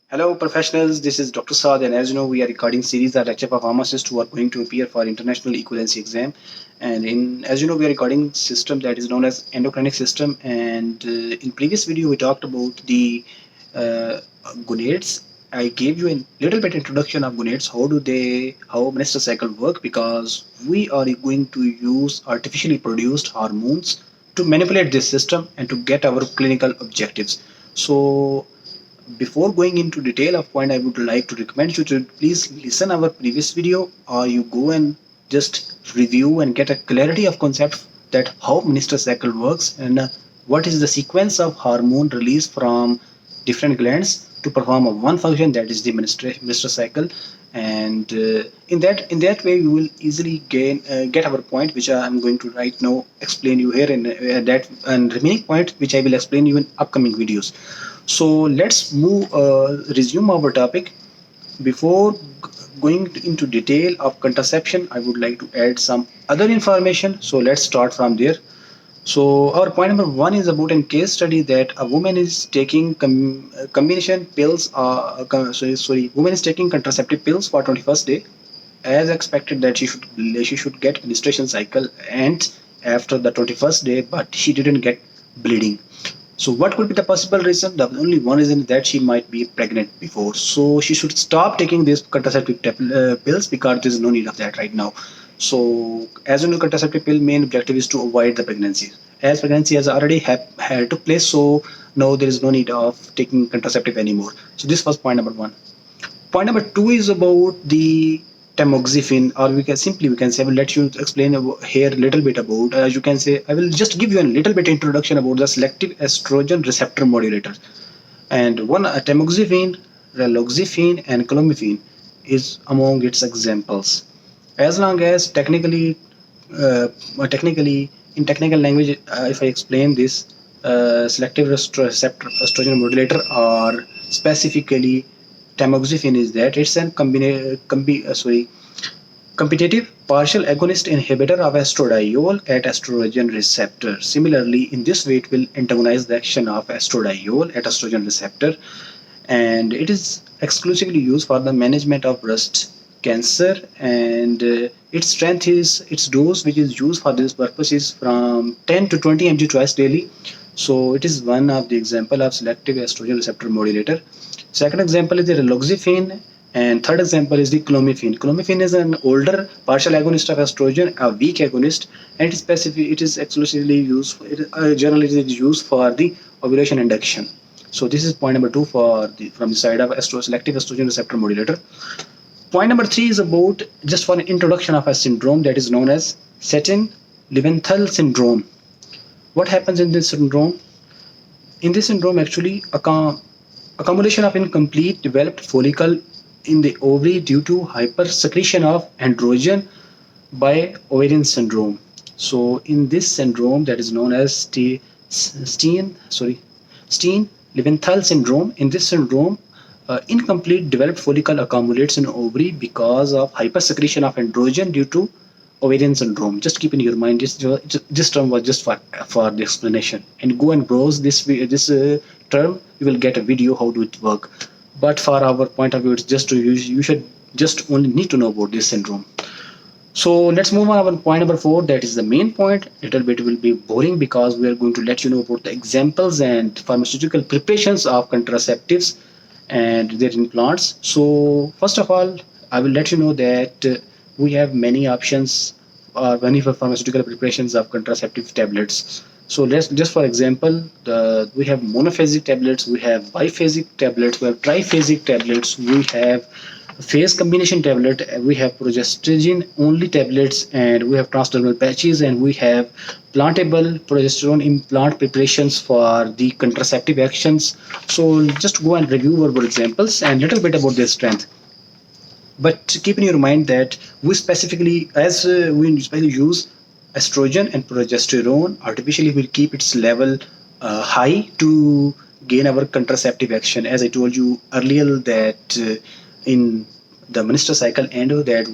Hello, professionals. This is Dr. Saad, and as you know, we are recording series that lecture for pharmacists who are going to appear for international equivalency exam. As you know, we are recording system that is known as endocrine system. In previous video, we talked about the uh, gonades. I gave you a little bit introduction of gonades. How menstrual cycle work? Because we are going to use artificially produced hormones to manipulate this system and to get our clinical objectives. So before going into detail of point, I would like to recommend you to please listen our previous video, or you go and just review and get a clarity of concept that how menstrual cycle works and what is the sequence of hormone release from different glands to perform a one function, that is the menstrual cycle. In that way you will easily get our point, which I'm going to right now explain you here, and remaining point which I will explain you in upcoming videos. So let's resume our topic. Before going into detail of contraception, I would like to add some other information. So let's start from there. So our point number one is about a case study that a woman is taking combination pills. Woman is taking contraceptive pills for 21st day, as expected that she should get menstruation cycle and after the 21st day, but she didn't get bleeding. So what could be the possible reason? The only one reason is that she might be pregnant before. So she should stop taking these contraceptive pills, because there is no need of that right now. So as you know, contraceptive pill main objective is to avoid the pregnancy. As pregnancy has already had took place, so now there is no need of taking contraceptive anymore. So this was point number one. Point number two is about the tamoxifen, or we can say, I will let you explain here a little bit about. As you can say, I will just give you a little bit introduction about the selective estrogen receptor modulator. And one tamoxifen, raloxifene, and clomiphene is among its examples. As long as technically in technical language, if I explain this, selective receptor estrogen modulator, or specifically tamoxifen, is that it's an competitive partial agonist inhibitor of estradiol at estrogen receptor. Similarly, in this way, it will antagonize the action of estradiol at estrogen receptor, and it is exclusively used for the management of breast cancer. And its dose, which is used for this purpose, is from 10 to 20 mg twice daily. So it is one of the example of selective estrogen receptor modulator. Second example is the raloxifene, and third example is the clomiphene. Clomiphene is an older partial agonist of estrogen, a weak agonist, and it is exclusively used. Generally, it is used for the ovulation induction. So this is point number two from the side of selective estrogen receptor modulator. Point number three is about just for an introduction of a syndrome that is known as Satin-Leventhal syndrome. What happens in this syndrome? In this syndrome, actually, accumulation of incomplete developed follicle in the ovary due to hypersecretion of androgen by ovarian syndrome. So in this syndrome that is known as Steen-Leventhal syndrome, in this syndrome, incomplete developed follicle accumulates in ovary because of hypersecretion of androgen due to ovarian syndrome. Just keep in your mind this term was just for the explanation, and go and browse this term. You will get a video how do it work. But for our point of view, it's just to use. You should just only need to know about this syndrome. So let's move on to point number four. That is the main point. Little bit will be boring because we are going to let you know about the examples and pharmaceutical preparations of contraceptives and their implants. So first of all, I will let you know that we have many options or many pharmaceutical preparations of contraceptive tablets. So let's just for example, we have monophasic tablets, we have biphasic tablets, we have triphasic tablets, we have phase combination tablet, we have progesterone only tablets, and we have transdermal patches, and we have plantable progesterone implant preparations for the contraceptive actions. So just go and review our examples and little bit about their strength. But keep in your mind that we specifically, we specifically use estrogen and progesterone artificially, will keep its level high to gain our contraceptive action. As I told you earlier that in the menstrual cycle endo, that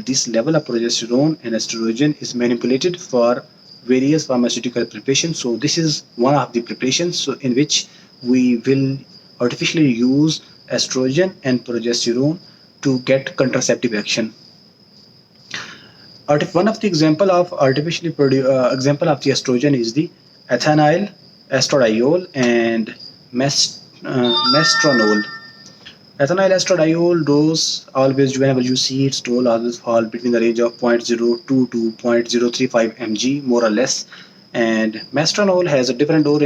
this level of progesterone and estrogen is manipulated for various pharmaceutical preparations. So this is one of the preparations, so in which we will artificially use estrogen and progesterone to get contraceptive action. One of the example of the estrogen is the ethinyl estradiol and mestranol. Ethinyl estradiol dose always, whenever you see its dose, always fall between the range of 0.02 to 0.035 mg, more or less. And mestranol has a different dose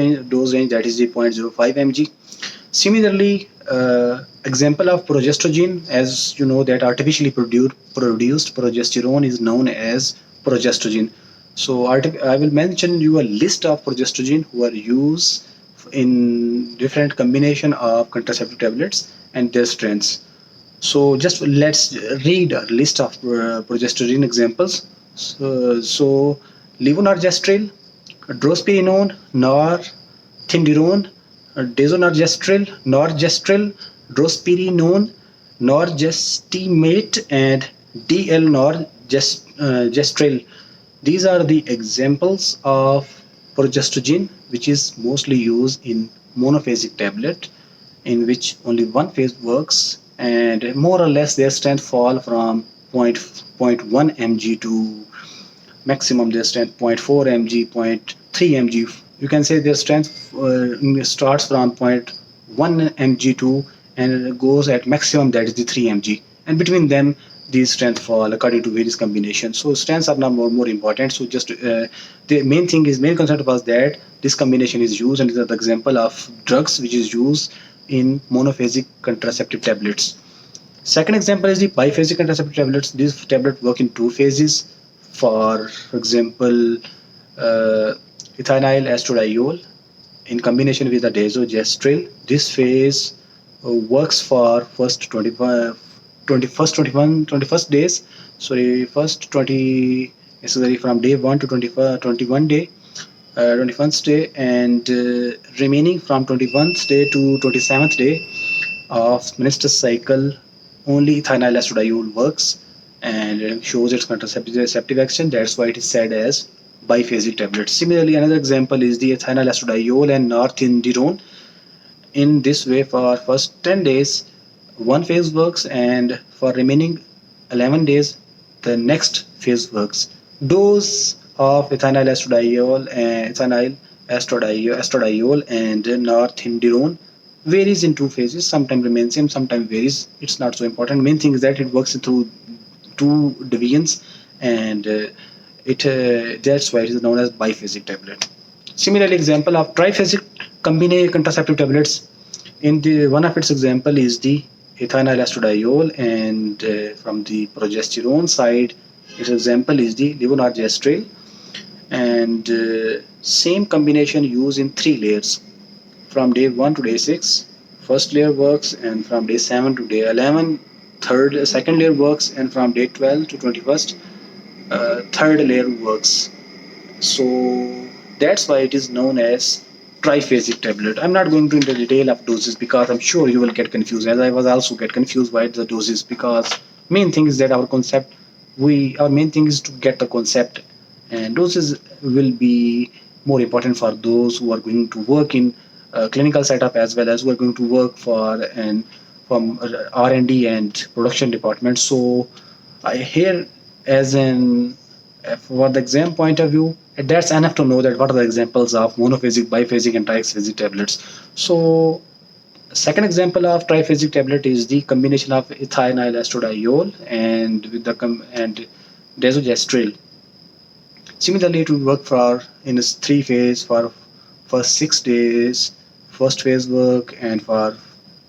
range, that is the 0.05 mg. Similarly, example of progestogen, as you know, that artificially produced progesterone is known as progestogen. So I will mention you a list of progestogen who are used in different combination of contraceptive tablets and their strengths. So just let's read a list of progesterone examples. So levonorgestrel, drospirenone, northisterone, desonorgestrel, norgestrel, drospirenone, norgestimate, and DL-norgestrel. These are the examples of progestogen, which is mostly used in monophasic tablet, in which only one phase works, and more or less their strength fall from 0.1 mg to maximum their strength 0.4 mg, 0.3 mg. You can say their strength starts from 0.1 mg to and goes at maximum, that is the 3 mg, and between them these strength fall according to various combinations. So strengths are not more important. So just the main concept was that this combination is used, and is an example of drugs which is used in monophasic contraceptive tablets. Second example is the biphasic contraceptive tablets. These tablets work in two phases. For example, ethinyl estradiol in combination with the desogestrel. This phase works for first 21st days. Sorry, first 20. Sorry, from day 1 to 21 day. 21st day, and remaining from 21st day to 27th day of menstrual cycle, only ethinyl estradiol works and shows its contraceptive action. That's why it is said as biphasic tablet. Similarly, another example is the ethinyl estradiol and northisterone. In this way, for first 10 days, one phase works, and for remaining 11 days, the next phase works. Dose of ethinyl estradiol and northisterone varies in two phases. Sometimes remains same, sometimes varies. It's not so important. Main thing is that it works through two divisions, and that's why it is known as biphasic tablet. Similarly, example of triphasic combination contraceptive tablets. In the one of its example is the ethinyl estradiol, and from the progesterone side, its example is the levonorgestrel, and same combination used in 3 layers from day 1 to day 6. First layer works, and from day 7 to day 11, second layer works, and from day 12 to 21st, third layer works. So that's why it is known as triphasic tablet. I'm not going to into detail of doses because I'm sure you will get confused, as I was also get confused by the doses, because main thing is that our main thing is to get the concept, and doses will be more important for those who are going to work in clinical setup, as well as who are going to work for and from R&D and production department. So I here as an for the exam point of view, that's enough to know that what are the examples of monophasic, biphasic, and triphasic tablets. So second example of triphasic tablet is the combination of ethinyl estradiol and with the and desogestrel. Similarly, it will work for in its 3 phase for first 6 days. First phase work, and for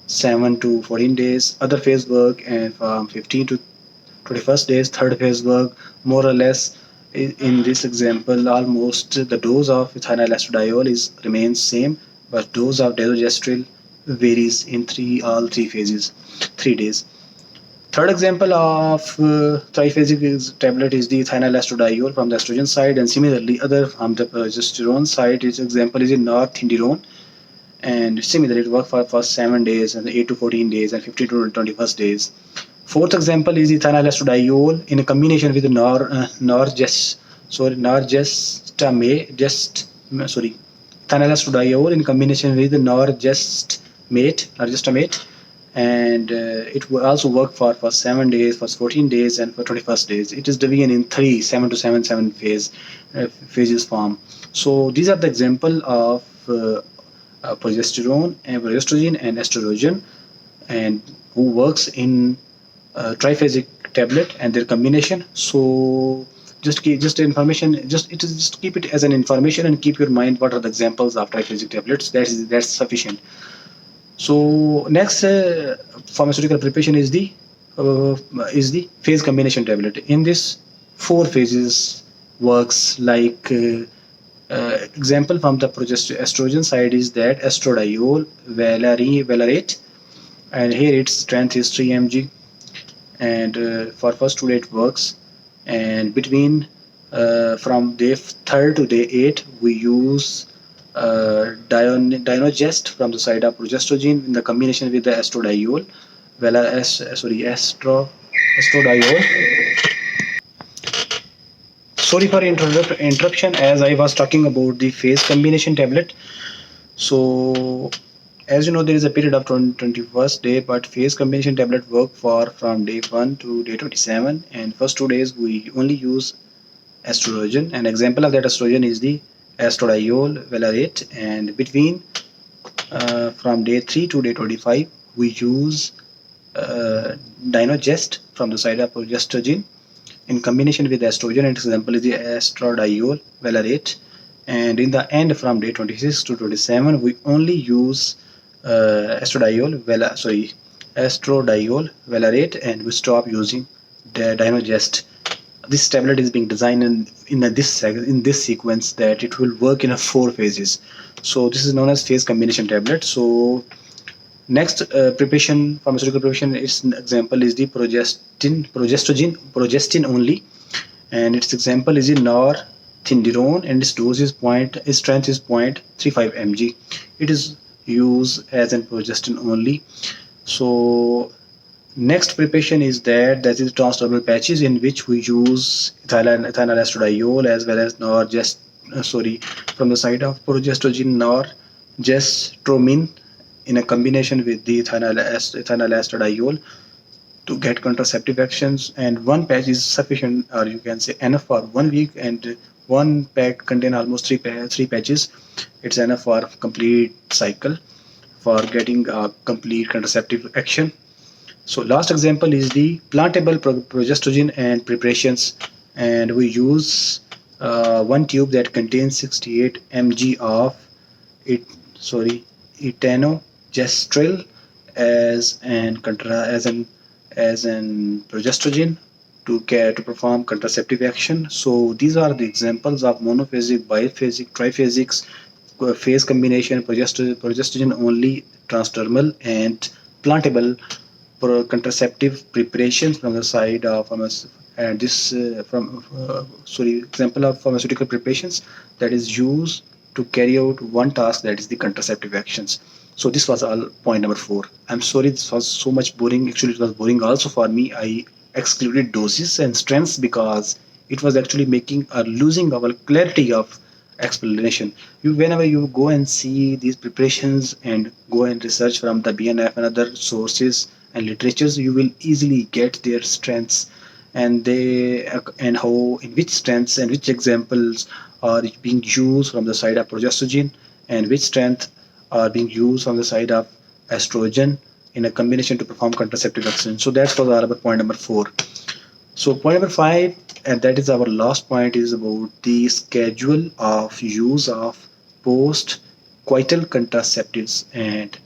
7 to 14 days. Other phase work, and from 15 to 21st days. Third phase work, more or less. In this example, almost the dose of ethinyl estradiol remains same, but dose of desogestrel varies in all three phases, 3 days. Third example of triphasic tablet is the ethinyl estradiol from the estrogen side, and similarly other from the progesterone side. Its example is in northisterone, and similarly it works for first 7 days, and 8 to 14 days, and 15 to 21st days. Fourth example is ethinyl estradiol in a combination with ethinyl estradiol in combination with norgestamate, and it will also work for 7 days, for 14 days, and for 21st days. It is divided in three 7 to 7 phases form. So these are the example of progesterone and progestogen and estrogen, and who works in triphasic tablet and their combination. So just information, just keep it as an information and keep your mind what are the examples of triphasic tablets. That's sufficient. So next pharmaceutical preparation uh, is the phase combination tablet. In this, four phases works like example from the estrogen side is that estradiol valerate, and here its strength is 3 mg, and for first 2 day it works, and between from day 3rd to day 8 we use Dynogest from the side of progestogen in the combination with the estradiol, well as sorry estradiol. Sorry for interruption, as I was talking about the phase combination tablet. So as you know, there is a period of 21st day, but phase combination tablet work for from day 1 to day 27, and first 2 days we only use estrogen. An example of that estrogen is the estradiol valerate, and between from day 3 to day 25 we use uh, Dynogest from the side of progestogen in combination with estrogen, and example is the estradiol valerate. And in the end, from day 26 to 27 we only use estradiol valerate, and we stop using the Dynogest. This tablet is being designed in this sequence that it will work in a 4 phases. So this is known as phase combination tablet. So next preparation, pharmaceutical preparation, its example is the progestin only, and its example is the northindirone, and its dose is its strength is 0.35 mg. It is used as an progestin only. So next preparation is that is transdermal patches, in which we use ethynyl estradiol as well as from the side of progestogen norgestromin in a combination with the ethynyl estradiol to get contraceptive actions. And one patch is sufficient, or you can say enough for 1 week, and one pack contain almost three patches. It's enough for complete cycle for getting a complete contraceptive action. So last example is the plantable progestogen and preparations, and we use one tube that contains 68 mg of it sorry etanogestrel as an progestogen to perform contraceptive action. So these are the examples of monophasic, biphasic, triphasic phase combination, progestogen only, transdermal, and plantable contraceptive preparations from the side of and this from example of pharmaceutical preparations that is used to carry out one task, that is the contraceptive actions. So this was all point number 4. I'm sorry this was so much boring. Actually, it was boring also for me. I excluded doses and strengths because it was actually making or losing our clarity of explanation. Whenever you go and see these preparations and go and research from the BNF and other sources and literatures, you will easily get their strengths, and how, in which strengths and which examples are being used from the side of progestogen, and which strength are being used on the side of estrogen in a combination to perform contraceptive action. So that's for all about point number 4. So point number 5, and that is our last point, is about the schedule of use of post coital contraceptives. And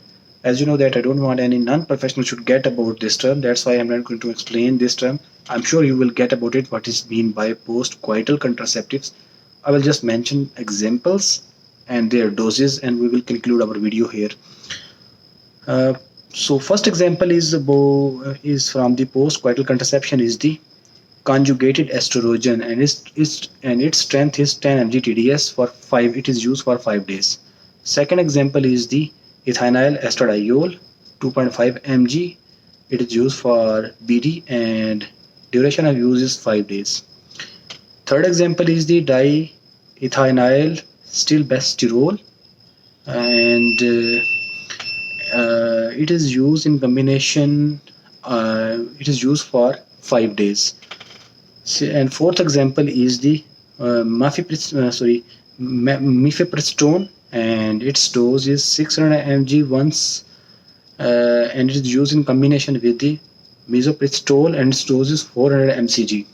as you know that I don't want any non-professional should get about this term, that's why I'm not going to explain this term. I'm sure you will get about it, what is mean by post coital contraceptives. I will just mention examples and their doses, and we will conclude our video here. So first example is from the post-coital contraception is the conjugated estrogen, and its strength is 10 mg TDS for 5. It is used for 5 days. Second example is the ethinyl estradiol 2.5 mg. It is used for BD, and duration of use is 5 days. Third example is the diethinyl stilbestrol, and It is used in combination. It is used for 5 days. And fourth example is the mifepristone, and its dose is 600 mg once, and it is used in combination with the misoprostol, and its dose is 400 mcg,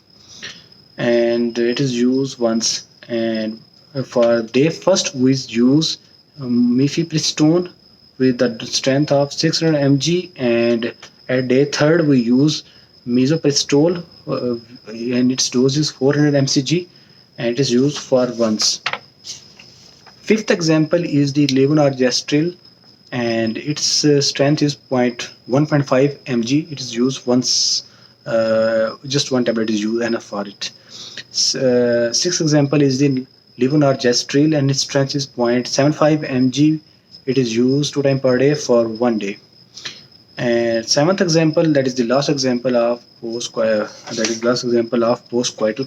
and it is used once. And for day first, we use mifepristone with the strength of 600 mg, and at day third we use misoprostol, and its dose is 400 mcg, and it is used for once. Fifth example is the levonorgestrel, and its strength is 1.5 mg. It is used once. Just one tablet is used enough for it. Sixth example is the levonorgestrel, and its strength is 0.75 mg. It is used 2 times per day for 1 day. And seventh example, that is the last example of postcoital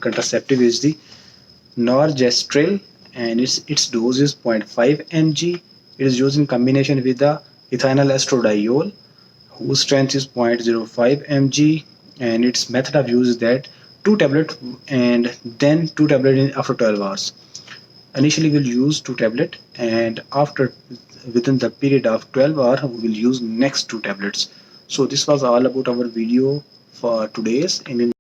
contraceptive, is the norgestrel, and its dose is 0.5 mg. It is used in combination with the ethinyl estradiol, whose strength is 0.05 mg, and its method of use is that 2 tablets and then 2 tablets after 12 hours. Initially we'll use 2 tablets, and after within the period of 12 hours we will use next 2 tablets. So this was all about our video for today's. And in